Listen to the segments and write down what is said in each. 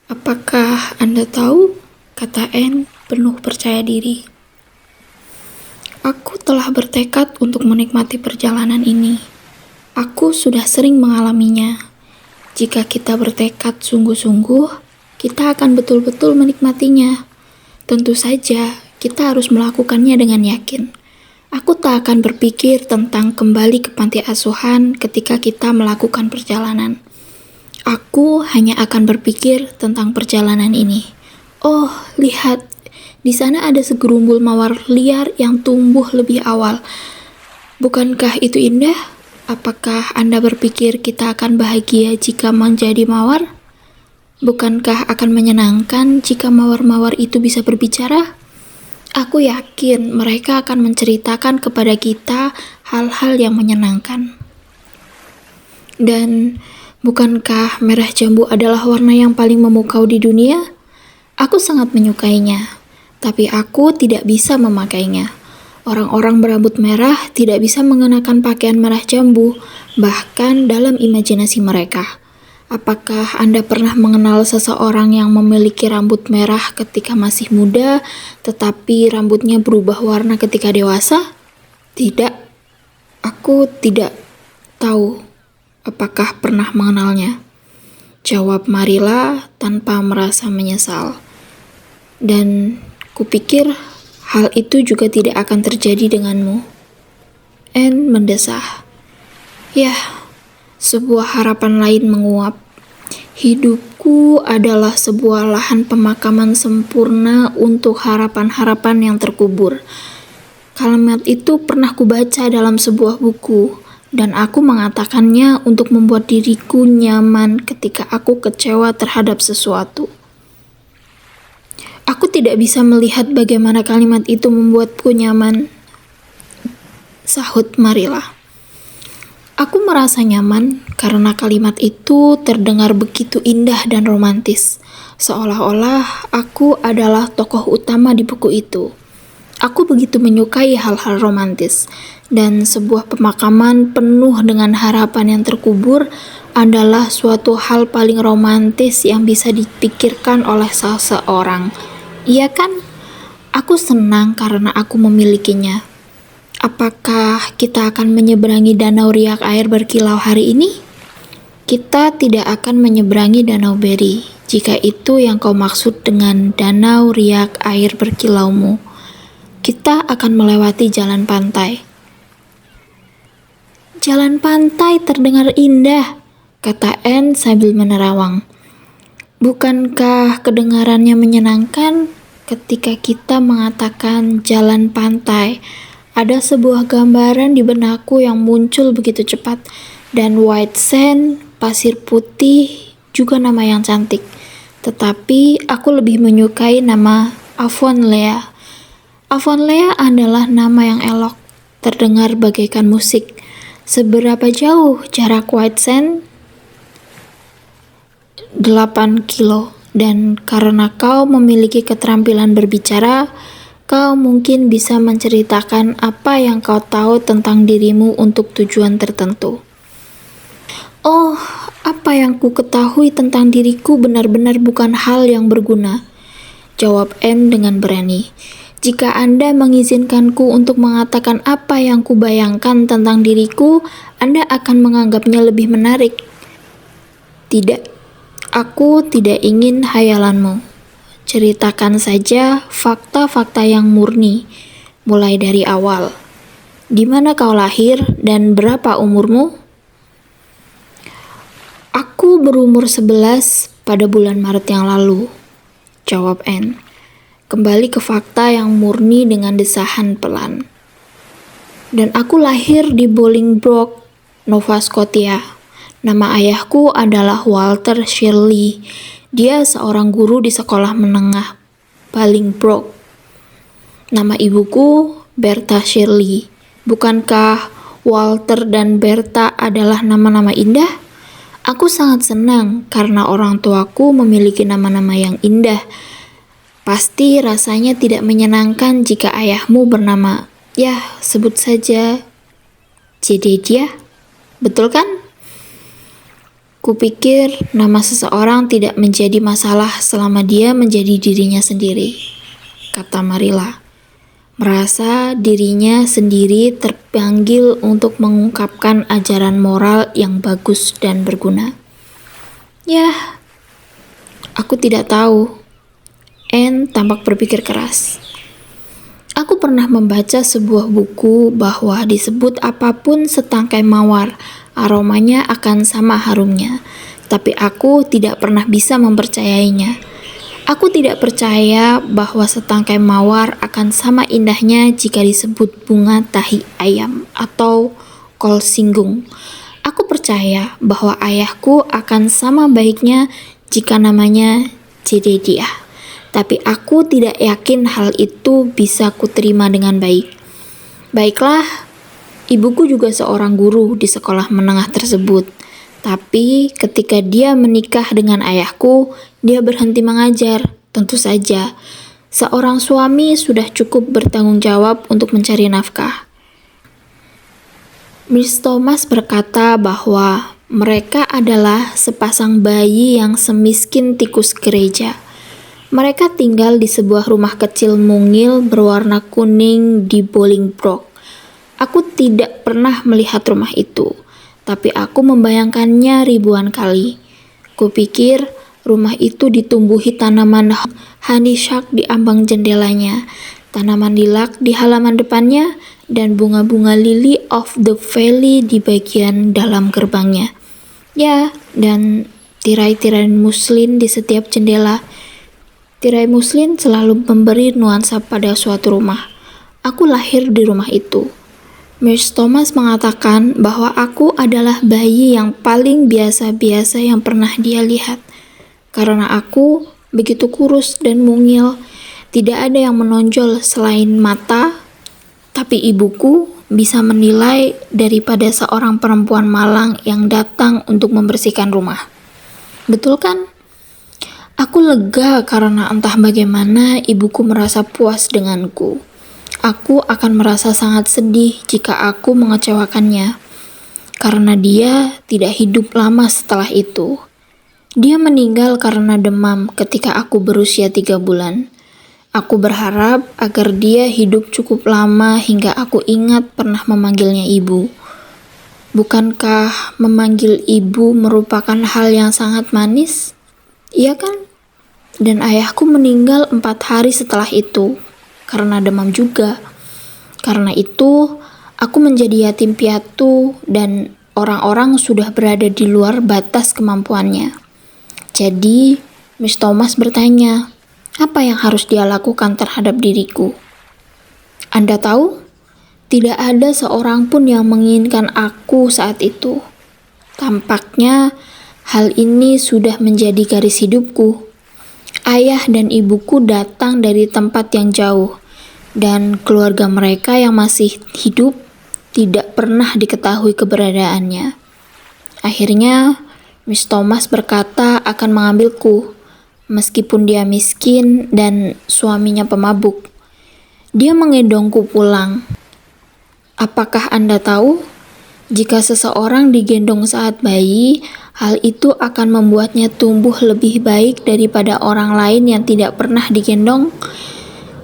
Apakah Anda tahu? Kata Anne penuh percaya diri. Aku telah bertekad untuk menikmati perjalanan ini. Aku sudah sering mengalaminya. Jika kita bertekad sungguh-sungguh, kita akan betul-betul menikmatinya. Tentu saja, kita harus melakukannya dengan yakin. Aku tak akan berpikir tentang kembali ke panti asuhan ketika kita melakukan perjalanan. Aku hanya akan berpikir tentang perjalanan ini. Oh, lihat, di sana ada segerumbul mawar liar yang tumbuh lebih awal. Bukankah itu indah? Apakah Anda berpikir kita akan bahagia jika menjadi mawar? Bukankah akan menyenangkan jika mawar-mawar itu bisa berbicara? Aku yakin mereka akan menceritakan kepada kita hal-hal yang menyenangkan. Dan bukankah merah jambu adalah warna yang paling memukau di dunia? Aku sangat menyukainya, tapi aku tidak bisa memakainya. Orang-orang berambut merah tidak bisa mengenakan pakaian merah jambu, bahkan dalam imajinasi mereka. Apakah Anda pernah mengenal seseorang yang memiliki rambut merah ketika masih muda, tetapi rambutnya berubah warna ketika dewasa? Tidak, aku tidak tahu. Apakah pernah mengenalnya? Jawab Marilla tanpa merasa menyesal. Dan kupikir hal itu juga tidak akan terjadi denganmu. Anne mendesah. Yah, sebuah harapan lain menguap. Hidupku adalah sebuah lahan pemakaman sempurna untuk harapan-harapan yang terkubur. Kalimat itu pernah kubaca dalam sebuah buku. Dan aku mengatakannya untuk membuat diriku nyaman ketika aku kecewa terhadap sesuatu. Aku tidak bisa melihat bagaimana kalimat itu membuatku nyaman, sahut Marilla. Aku merasa nyaman karena kalimat itu terdengar begitu indah dan romantis, seolah-olah aku adalah tokoh utama di buku itu. Aku begitu menyukai hal-hal romantis, dan sebuah pemakaman penuh dengan harapan yang terkubur adalah suatu hal paling romantis yang bisa dipikirkan oleh seseorang. Iya kan? Aku senang karena aku memilikinya. Apakah kita akan menyeberangi danau riak air berkilau hari ini? Kita tidak akan menyeberangi danau Beri, jika itu yang kau maksud dengan danau riak air berkilaumu. Kita akan melewati jalan pantai. Jalan pantai terdengar indah, kata Anne sambil menerawang. Bukankah kedengarannya menyenangkan ketika kita mengatakan jalan pantai? Ada sebuah gambaran di benakku yang muncul begitu cepat, dan white sand, pasir putih, juga nama yang cantik. Tetapi aku lebih menyukai nama Avonlea. Avonlea adalah nama yang elok, terdengar bagaikan musik. Seberapa jauh jarak White Sand? 8 kilo. Dan karena kau memiliki keterampilan berbicara, kau mungkin bisa menceritakan apa yang kau tahu tentang dirimu untuk tujuan tertentu. Oh, apa yang ku ketahui tentang diriku benar-benar bukan hal yang berguna, jawab Anne dengan berani. Jika Anda mengizinkanku untuk mengatakan apa yang kubayangkan tentang diriku, Anda akan menganggapnya lebih menarik. Tidak, aku tidak ingin hayalanmu. Ceritakan saja fakta-fakta yang murni, mulai dari awal. Di mana kau lahir dan berapa umurmu? Aku berumur 11 pada bulan Maret yang lalu, jawab Anne. Kembali ke fakta yang murni dengan desahan pelan. Dan aku lahir di Bolingbroke, Nova Scotia. Nama ayahku adalah Walter Shirley. Dia seorang guru di sekolah menengah Bolingbroke. Nama ibuku Bertha Shirley. Bukankah Walter dan Bertha adalah nama-nama indah? Aku sangat senang karena orang tuaku memiliki nama-nama yang indah. Pasti rasanya tidak menyenangkan jika ayahmu bernama, sebut saja Jedediah. Betul kan? Kupikir nama seseorang tidak menjadi masalah selama dia menjadi dirinya sendiri, kata Marilla. Merasa dirinya sendiri terpanggil untuk mengungkapkan ajaran moral yang bagus dan berguna. Yah, aku tidak tahu. Anne tampak berpikir keras. Aku pernah membaca sebuah buku bahwa disebut apapun setangkai mawar, aromanya akan sama harumnya, tapi aku tidak pernah bisa mempercayainya. Aku tidak percaya bahwa setangkai mawar akan sama indahnya jika disebut bunga tahi ayam atau kol singgung. Aku percaya bahwa ayahku akan sama baiknya jika namanya Jedediah. Tapi aku tidak yakin hal itu bisa kuterima dengan baik. Baiklah, ibuku juga seorang guru di sekolah menengah tersebut. Tapi ketika dia menikah dengan ayahku, dia berhenti mengajar. Tentu saja, seorang suami sudah cukup bertanggung jawab untuk mencari nafkah. Miss Thomas berkata bahwa mereka adalah sepasang bayi yang semiskin tikus gereja. Mereka tinggal di sebuah rumah kecil mungil berwarna kuning di Bolingbroke. Aku tidak pernah melihat rumah itu, tapi aku membayangkannya ribuan kali. Kupikir rumah itu ditumbuhi tanaman honeysuckle di ambang jendelanya, tanaman lilac di halaman depannya, dan bunga-bunga lily of the valley di bagian dalam gerbangnya. Ya, dan tirai-tirai muslin di setiap jendela. Tirai muslin selalu memberi nuansa pada suatu rumah. Aku lahir di rumah itu. Miss Thomas mengatakan bahwa aku adalah bayi yang paling biasa-biasa yang pernah dia lihat. Karena aku begitu kurus dan mungil, tidak ada yang menonjol selain mata, tapi ibuku bisa menilai daripada seorang perempuan malang yang datang untuk membersihkan rumah. Betul kan? Aku lega karena entah bagaimana ibuku merasa puas denganku. Aku akan merasa sangat sedih jika aku mengecewakannya, karena dia tidak hidup lama setelah itu. Dia meninggal karena demam ketika aku berusia 3 bulan. Aku berharap agar dia hidup cukup lama hingga aku ingat pernah memanggilnya ibu. Bukankah memanggil ibu merupakan hal yang sangat manis? Iya kan? Dan ayahku meninggal 4 hari setelah itu, karena demam juga. Karena itu, aku menjadi yatim piatu dan orang-orang sudah berada di luar batas kemampuannya. Jadi, Miss Thomas bertanya, apa yang harus dia lakukan terhadap diriku? Anda tahu? Tidak ada seorang pun yang menginginkan aku saat itu. Tampaknya, hal ini sudah menjadi garis hidupku. Ayah dan ibuku datang dari tempat yang jauh, dan keluarga mereka yang masih hidup tidak pernah diketahui keberadaannya. Akhirnya, Miss Thomas berkata akan mengambilku, meskipun dia miskin dan suaminya pemabuk. Dia menggendongku pulang. Apakah Anda tahu? Jika seseorang digendong saat bayi, hal itu akan membuatnya tumbuh lebih baik daripada orang lain yang tidak pernah digendong.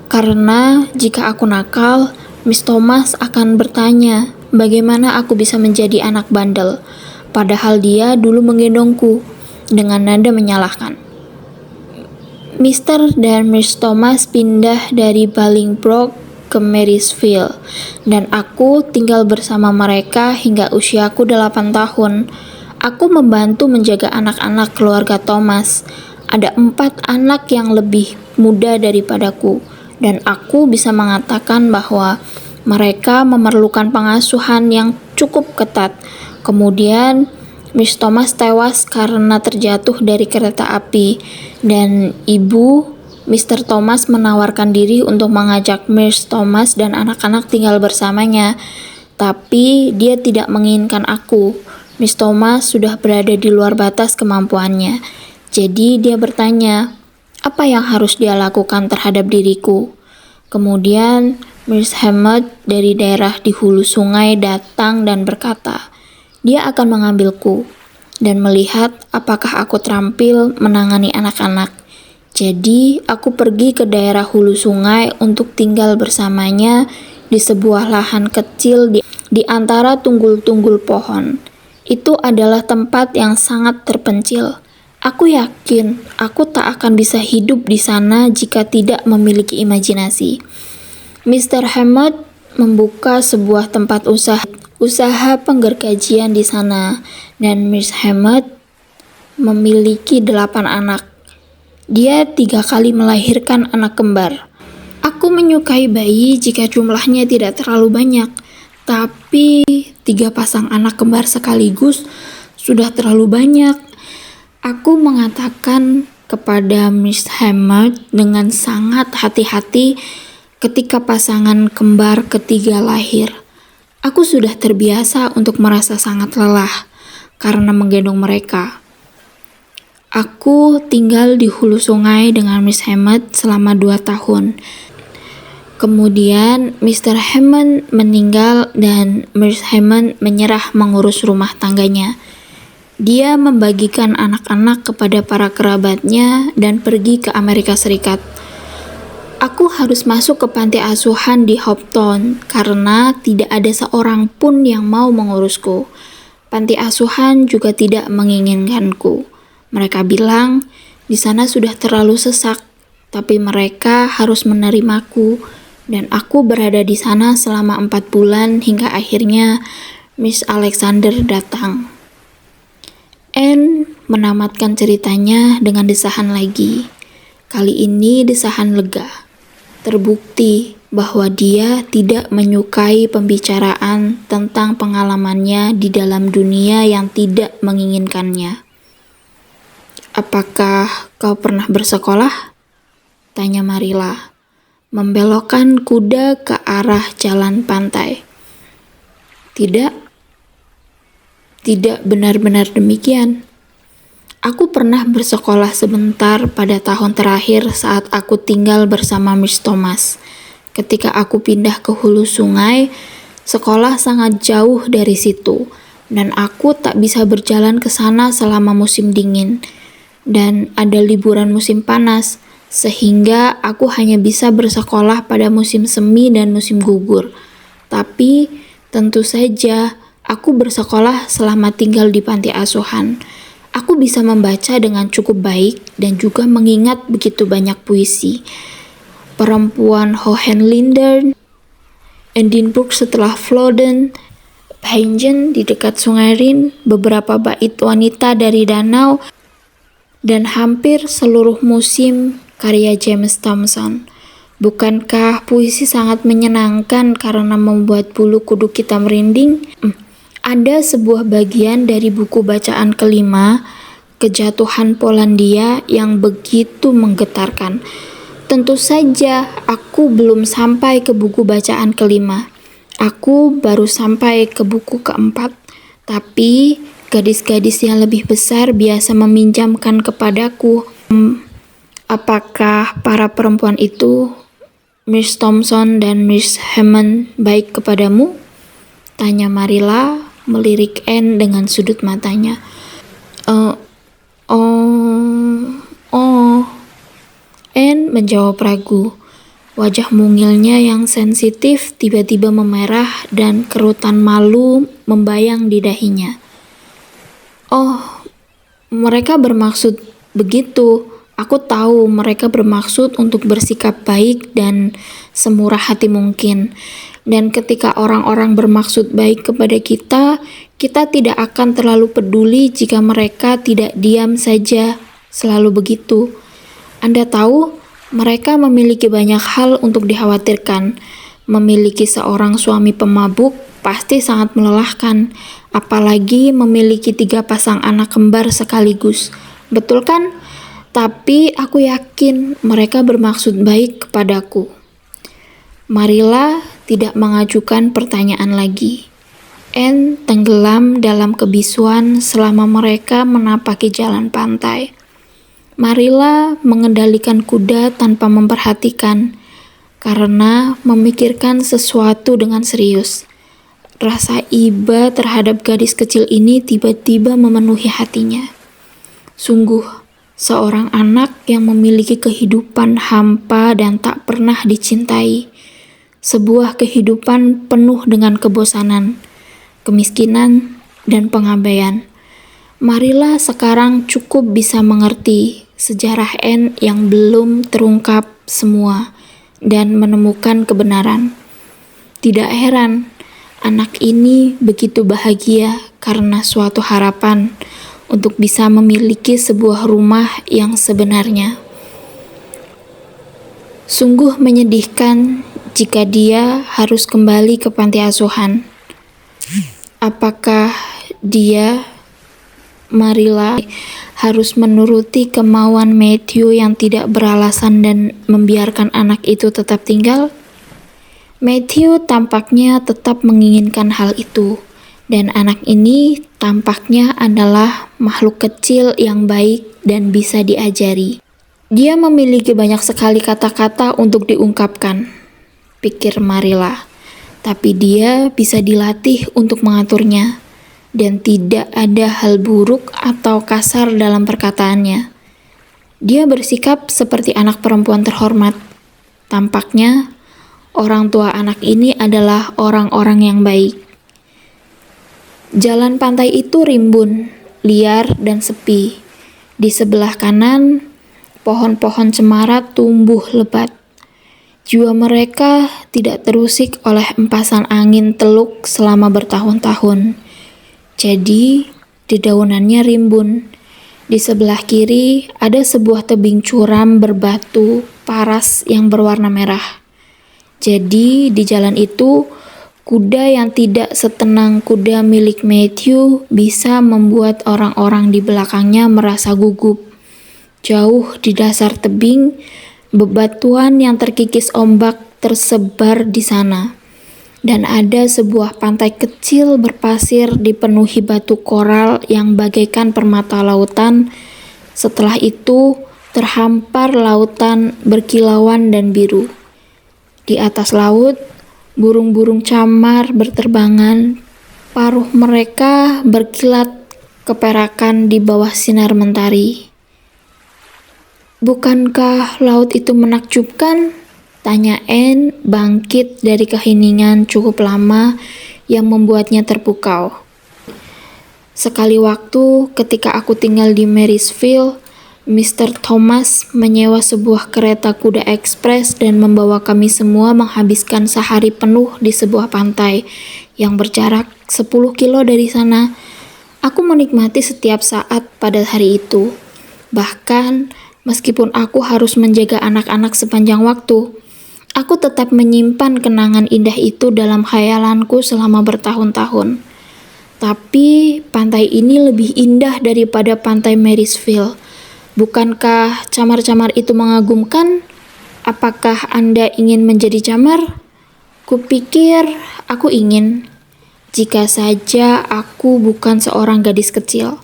Karena jika aku nakal, Miss Thomas akan bertanya, bagaimana aku bisa menjadi anak bandel, padahal dia dulu menggendongku, dengan nada menyalahkan. Mr. dan Miss Thomas pindah dari Bolingbroke ke Marysville, dan aku tinggal bersama mereka hingga usiaku 8 tahun. Aku membantu menjaga anak-anak keluarga Thomas. Ada 4 anak yang lebih muda daripadaku, dan aku bisa mengatakan bahwa mereka memerlukan pengasuhan yang cukup ketat. Kemudian, Miss Thomas tewas karena terjatuh dari kereta api, dan ibu Mr. Thomas menawarkan diri untuk mengajak Miss Thomas dan anak-anak tinggal bersamanya, tapi dia tidak menginginkan aku. Miss Thomas sudah berada di luar batas kemampuannya, jadi dia bertanya, apa yang harus dia lakukan terhadap diriku? Kemudian, Miss Hammond dari daerah di hulu sungai datang dan berkata, dia akan mengambilku. dan melihat apakah aku terampil menangani anak-anak. Jadi, aku pergi ke daerah hulu sungai untuk tinggal bersamanya di sebuah lahan kecil di antara tunggul-tunggul pohon. Itu adalah tempat yang sangat terpencil. Aku yakin aku tak akan bisa hidup di sana jika tidak memiliki imajinasi. Mr. Hammond membuka sebuah tempat usaha penggergajian di sana, dan Miss Hammond memiliki 8 anak. Dia 3 kali melahirkan anak kembar. Aku menyukai bayi jika jumlahnya tidak terlalu banyak, tapi 3 pasang anak kembar sekaligus sudah terlalu banyak. Aku mengatakan kepada Miss Hammond dengan sangat hati-hati ketika pasangan kembar ketiga lahir. Aku sudah terbiasa untuk merasa sangat lelah karena menggendong mereka. Aku tinggal di hulu sungai dengan Miss Hammond selama 2 tahun. Kemudian Mr. Hammond meninggal dan Miss Hammond menyerah mengurus rumah tangganya. Dia membagikan anak-anak kepada para kerabatnya dan pergi ke Amerika Serikat. Aku harus masuk ke panti asuhan di Hopetown karena tidak ada seorang pun yang mau mengurusku. Panti asuhan juga tidak menginginkanku. Mereka bilang, di sana sudah terlalu sesak, tapi mereka harus menerimaku, dan aku berada di sana selama 4 bulan hingga akhirnya Miss Alexander datang. Anne menamatkan ceritanya dengan desahan lagi. Kali ini desahan lega. Terbukti bahwa dia tidak menyukai pembicaraan tentang pengalamannya di dalam dunia yang tidak menginginkannya. "Apakah kau pernah bersekolah?" tanya Marilla, membelokkan kuda ke arah jalan pantai. Tidak benar-benar demikian. Aku pernah bersekolah sebentar pada tahun terakhir saat aku tinggal bersama Miss Thomas. Ketika aku pindah ke hulu sungai, sekolah sangat jauh dari situ, dan aku tak bisa berjalan ke sana selama musim dingin. Dan ada liburan musim panas, sehingga aku hanya bisa bersekolah pada musim semi dan musim gugur. Tapi, tentu saja, aku bersekolah selama tinggal di panti asuhan. Aku bisa membaca dengan cukup baik dan juga mengingat begitu banyak puisi. Perempuan Hohenlinden, Edinburgh setelah Flodden, Bingen di dekat Sungai Rin, beberapa bait wanita dari danau, dan hampir seluruh musim karya James Thomson. Bukankah puisi sangat menyenangkan karena membuat bulu kuduk kita merinding? Ada sebuah bagian dari buku bacaan kelima, Kejatuhan Polandia, yang begitu menggetarkan. Tentu saja aku belum sampai ke buku bacaan kelima. Aku baru sampai ke buku keempat, tapi gadis-gadis yang lebih besar biasa meminjamkan kepadaku. Apakah para perempuan itu, Miss Thompson dan Miss Hammond, baik kepadamu? Tanya Marilla, melirik Anne dengan sudut matanya. Anne menjawab ragu. Wajah mungilnya yang sensitif tiba-tiba memerah dan kerutan malu membayang di dahinya. "Oh, mereka bermaksud begitu. Aku tahu mereka bermaksud untuk bersikap baik dan semurah hati mungkin. Dan ketika orang-orang bermaksud baik kepada kita, kita tidak akan terlalu peduli jika mereka tidak diam saja selalu begitu. Anda tahu, mereka memiliki banyak hal untuk dikhawatirkan. Memiliki seorang suami pemabuk pasti sangat melelahkan, apalagi memiliki 3 pasang anak kembar sekaligus. Betul kan? Tapi aku yakin mereka bermaksud baik kepadaku." Marilla tidak mengajukan pertanyaan lagi. Anne tenggelam dalam kebisuan selama mereka menapaki jalan pantai. Marilla mengendalikan kuda tanpa memperhatikan, karena memikirkan sesuatu dengan serius. Rasa iba terhadap gadis kecil ini tiba-tiba memenuhi hatinya. Sungguh, seorang anak yang memiliki kehidupan hampa dan tak pernah dicintai. Sebuah kehidupan penuh dengan kebosanan, kemiskinan, dan pengabaian. Marilah sekarang cukup bisa mengerti sejarah Anne yang belum terungkap semua dan menemukan kebenaran. Tidak heran, anak ini begitu bahagia karena suatu harapan untuk bisa memiliki sebuah rumah yang sebenarnya. Sungguh menyedihkan jika dia harus kembali ke panti asuhan. Apakah dia, Marilla, harus menuruti kemauan Matthew yang tidak beralasan dan membiarkan anak itu tetap tinggal? Matthew tampaknya tetap menginginkan hal itu, dan anak ini tampaknya adalah makhluk kecil yang baik dan bisa diajari. Dia memiliki banyak sekali kata-kata untuk diungkapkan, pikir Marilla, tapi dia bisa dilatih untuk mengaturnya. Dan tidak ada hal buruk atau kasar dalam perkataannya. Dia bersikap seperti anak perempuan terhormat. Tampaknya, orang tua anak ini adalah orang-orang yang baik. Jalan pantai itu rimbun, liar, dan sepi. Di sebelah kanan, pohon-pohon cemara tumbuh lebat. Jiwa mereka tidak terusik oleh empasan angin teluk selama bertahun-tahun. Jadi, dedaunannya rimbun. Di sebelah kiri ada sebuah tebing curam berbatu paras yang berwarna merah. Jadi, di jalan itu, kuda yang tidak setenang kuda milik Matthew bisa membuat orang-orang di belakangnya merasa gugup. Jauh di dasar tebing, bebatuan yang terkikis ombak tersebar di sana. Dan ada sebuah pantai kecil berpasir dipenuhi batu koral yang bagaikan permata lautan. Setelah itu, terhampar lautan berkilauan dan biru. Di atas laut, burung-burung camar berterbangan. Paruh mereka berkilat keperakan di bawah sinar mentari. Bukankah laut itu menakjubkan? Tanya Anne bangkit dari keheningan cukup lama yang membuatnya terpukau. Sekali waktu ketika aku tinggal di Marysville, Mr. Thomas menyewa sebuah kereta kuda ekspres dan membawa kami semua menghabiskan sehari penuh di sebuah pantai yang berjarak 10 kilo dari sana. Aku menikmati setiap saat pada hari itu. Bahkan meskipun aku harus menjaga anak-anak sepanjang waktu, aku tetap menyimpan kenangan indah itu dalam khayalanku selama bertahun-tahun. Tapi pantai ini lebih indah daripada pantai Marysville. Bukankah camar-camar itu mengagumkan? Apakah Anda ingin menjadi camar? Kupikir aku ingin. Jika saja aku bukan seorang gadis kecil.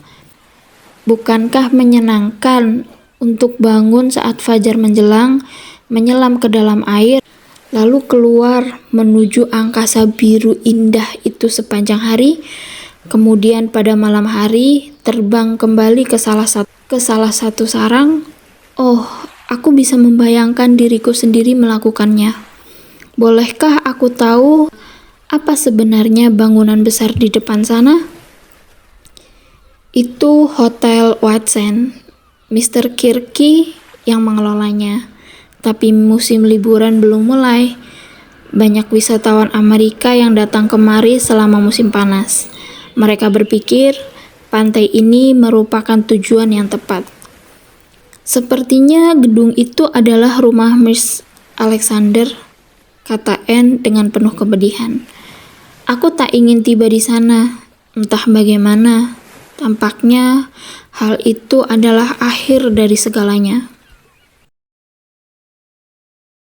Bukankah menyenangkan untuk bangun saat fajar menjelang, menyelam ke dalam air, lalu keluar menuju angkasa biru indah itu sepanjang hari, kemudian pada malam hari terbang kembali ke salah satu sarang? Oh, aku bisa membayangkan diriku sendiri melakukannya. Bolehkah aku tahu apa sebenarnya bangunan besar di depan sana? Itu Hotel White Sands. Mr. Kirky yang mengelolanya. Tapi musim liburan belum mulai. Banyak wisatawan Amerika yang datang kemari selama musim panas. Mereka berpikir pantai ini merupakan tujuan yang tepat. Sepertinya gedung itu adalah rumah Miss Alexander, kata Anne dengan penuh kepedihan. Aku tak ingin tiba di sana, entah bagaimana. Tampaknya hal itu adalah akhir dari segalanya.